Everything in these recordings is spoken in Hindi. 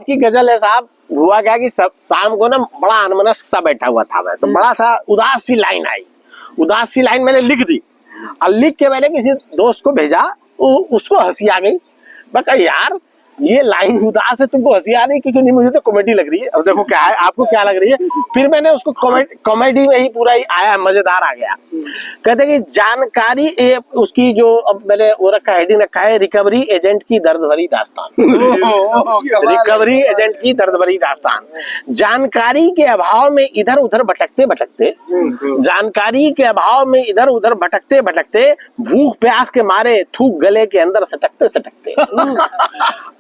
आज की गजल है साहब, हुआ क्या कि सब शाम को ना बड़ा अनमनस्क सा बैठा हुआ था मैं, तो बड़ा सा उदास सी लाइन आई। उदास सी लाइन मैंने लिख दी और लिख के मैंने किसी दोस्त को भेजा, उसको हंसी आ गई। मैं कहा यार ये लाइन उदास है, तुमको हंसी आ रही है क्योंकि नहीं, मुझे तो कॉमेडी लग रही है। अब देखो क्या है, आपको क्या लग रही है। फिर मैंने उसको कॉमेडी में ही पूरा ही आया, मजेदार आ गया। कहते कि जानकारी उसकी जो अब मैंने वो रखा हेडिंग रखा है, रिकवरी एजेंट की दर्द भरी दास्तान। रिकवरी एजेंट की दर्द भरी दास्तान। जानकारी के अभाव में इधर उधर भटकते भटकते, जानकारी के अभाव में इधर उधर भटकते भटकते, भूख प्यास के मारे थूक गले के अंदर सटकते सटकते।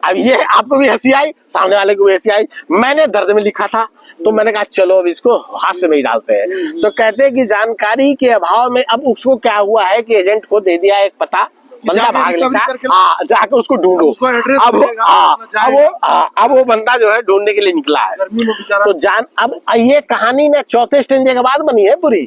अब ये आपको भी हंसी आई, सामने वाले को भी हंसी आई। मैंने दर्द में लिखा था तो मैंने कहा चलो अब इसको हास्य में ही डालते हैं। तो कहते हैं कि जानकारी के अभाव में अब उसको क्या हुआ है कि एजेंट को दे दिया एक पता, बंदा भाग लेता, जाके उसको ढूंढो। अब वो बंदा जो है ढूंढने के लिए निकला है। तो अब ये कहानी ना चौथे स्टेंजे के बाद बनी है पूरी,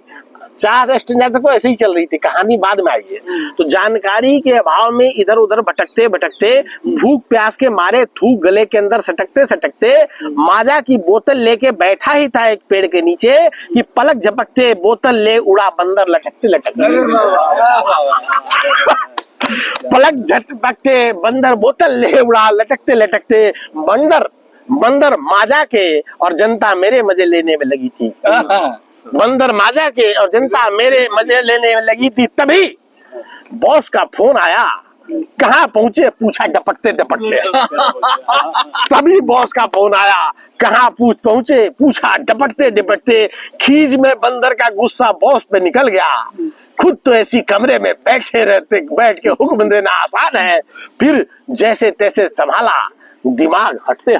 4 स्टेंजा तक तो ऐसे ही चल रही थी, कहानी बाद में आई है। तो जानकारी के अभाव में इधर उधर भटकते भटकते, भूख प्यास के मारे थूक गले के अंदर सटकते सटकते, माजा की बोतल लेके बैठा ही था एक पेड़ के नीचे कि पलक झपकते बोतल ले उड़ा बंदर लटकते लटकते। पलक झपकते बंदर बोतल ले उड़ा लटकते लटकते, बंदर माजा के और जनता मेरे मजे लेने में लगी थी। बंदर माजा के और जनता मेरे मजे लेने में लगी थी। तभी बॉस का फोन आया, कहाँ पहुंचे पूछा डपटते डपटते। तभी बॉस का फोन आया, कहाँ पहुंचे पूछा डपटते डपटते। खीज में बंदर का गुस्सा बॉस पे निकल गया। खुद तो ऐसी कमरे में बैठ के हुक्म देना आसान है, फिर जैसे तैसे संभाला दिमाग हटते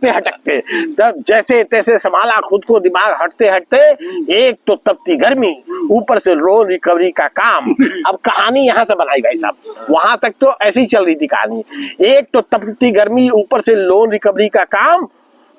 हटकते, तब जैसे तैसे संभाला खुद को दिमाग हटते हटते। एक तो तपती गर्मी, ऊपर से लोन रिकवरी का काम। अब कहानी यहाँ से बनाई भाई साहब, वहां तक तो ऐसी ही चल रही थी कहानी। एक तो तपती गर्मी, ऊपर से लोन रिकवरी का काम।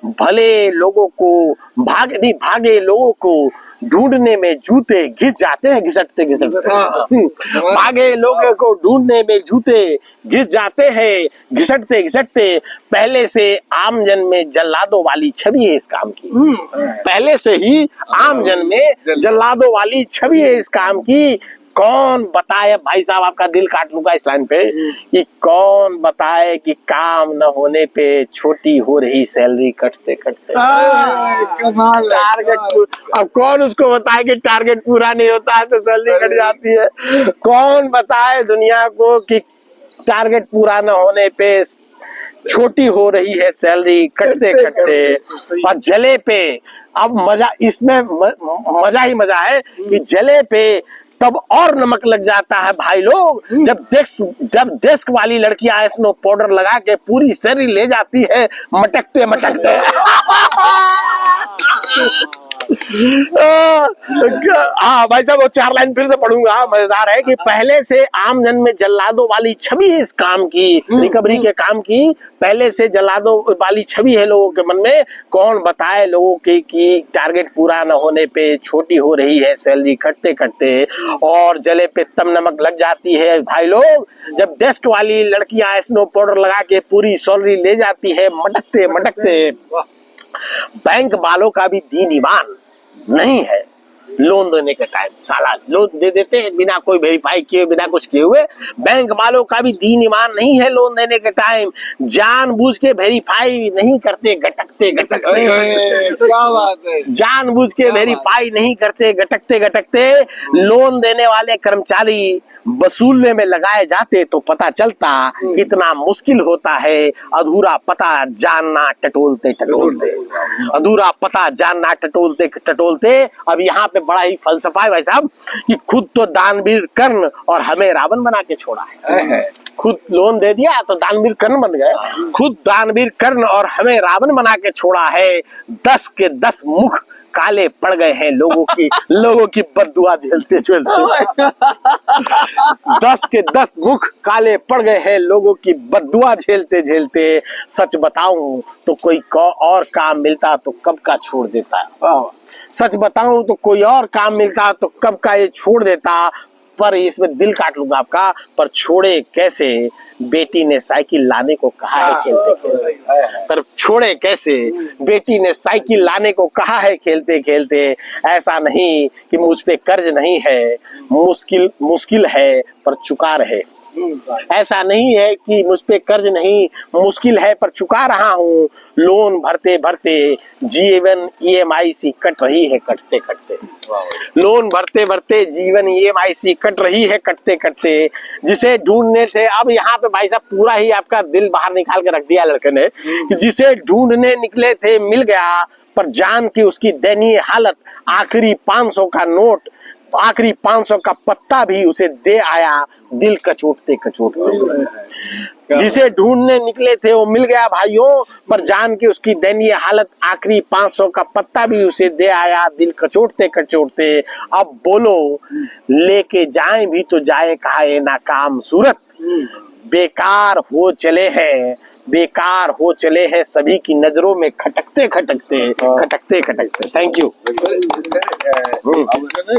भले लोगों को भागे लोगों को ढूंढने में जूते घिस जाते हैं घिसटते घिसटते। भागे लोगों को ढूंढने में जूते घिस जाते हैं घिसटते घिसटते। पहले से आमजन में जल्लादों वाली छवि है इस काम की। पहले से ही आमजन में जल्लादों वाली छवि है इस काम की। कौन बताए भाई साहब, आपका दिल काट लूंगा इस लाइन पे, कि कौन बताए कि काम न होने पे छोटी हो रही सैलरी कटते कटते। कमाल टारगेट, अब कौन उसको बताए कि टारगेट पूरा नहीं होता है तो सैलरी कट जाती है। कौन बताए दुनिया को कि टारगेट पूरा न होने पे छोटी हो रही है सैलरी कटते कटते। और जले पे, अब मजा इसमें मजा ही मजा है कि जले पे तब और नमक लग जाता है भाई लोग, जब डेस्क वाली लड़कियां स्नो पाउडर लगा के पूरी शरीर ले जाती है मटकते मटकते। हाँ भाई साहब, वो 4 लाइन फिर से पढ़ूंगा, मजेदार है कि पहले से आमजन में जल्लादों वाली छवि है इस काम की, रिकवरी के काम की। पहले से जल्लादों वाली छवि है लोगों के मन में। कौन बताए लोगों के कि टारगेट पूरा न होने पे छोटी हो रही है सैलरी कटते कटते। और जले पे तब नमक लग जाती है भाई लोग, जब डेस्क वाली लड़कियां स्नो पाउडर लगा के पूरी सैलरी ले जाती है मटकते मटकते। बैंक वालों का भी दीन ईमान नहीं है लोन देने के टाइम, साला लोन दे देते हैं बिना कोई वेरीफाई किए, बिना कुछ किए हुए। बैंक वालों का भी दीन ईमान नहीं है लोन देने के टाइम, जानबूझ के वेरीफाई नहीं करते गटकते गटकते। क्या बात है, जानबूझ के वेरीफाई नहीं करते गटकते गटकते। लोन देने वाले कर्मचारी वसूलने में लगाए जाते तो पता चलता कितना मुश्किल होता है अधूरा पता जानना टटोलते टटोलते। अधूरा पता जानना टटोलते टटोलते। अब यहाँ पे बड़ा ही फलसफा है भाई साहब कि खुद तो दानवीर कर्ण और हमें रावण बना के छोड़ा है। खुद लोन दे दिया तो दानवीर कर्ण बन गए, खुद दानवीर कर्ण और हमें रावण बना के छोड़ा है। 10 के 10 मुख काले पड़ गए हैं लोगों की बद्दुआ झेलते झेलते। 10 के 10 मुख काले पड़ गए हैं लोगों की बद्दुआ झेलते झेलते। सच बताऊं तो कोई और काम मिलता तो कब का छोड़ देता। सच बताऊं तो कोई और काम मिलता तो कब का ये छोड़ देता। पर इसमें दिल काट लूंगा आपका, पर छोड़े कैसे बेटी ने साइकिल लाने को कहा है खेलते खेलते। पर छोड़े कैसे बेटी ने साइकिल लाने को कहा है खेलते खेलते। ऐसा नहीं कि मुझ पे कर्ज नहीं है, मुश्किल है पर चुका रहे। ऐसा नहीं है कि मुझ पे कर्ज नहीं, मुश्किल है पर चुका रहा हूँ। लोन भरते भरते जीवन EMI सी कट रही है कटते कटते। लोन भरते भरते जीवन EMI सी कट रही है कटते कटते। जिसे ढूंढने थे, अब यहाँ पे भाई साहब पूरा ही आपका दिल बाहर निकाल के रख दिया लड़के ने, कि जिसे ढूंढने निकले थे मिल गया, पर जान की उसकी दयनीय हालत। आखिरी 500 का नोट, आखिरी 500 का पत्ता भी उसे दे आया, दिल कचोटते कचोटते। जिसे ढूंढने निकले थे वो मिल गया भाइयों, पर जान की उसकी दयनीय हालत। आखिरी 500 का पत्ता भी उसे दे आया, दिल कचोटते कचोटते। अब बोलो लेके जाएं भी तो जाए कहा ये नाकाम सूरत। बेकार हो चले हैं, बेकार हो चले हैं, सभी की नजरों में खटकते खटकते खटकते खटकते। Thank you.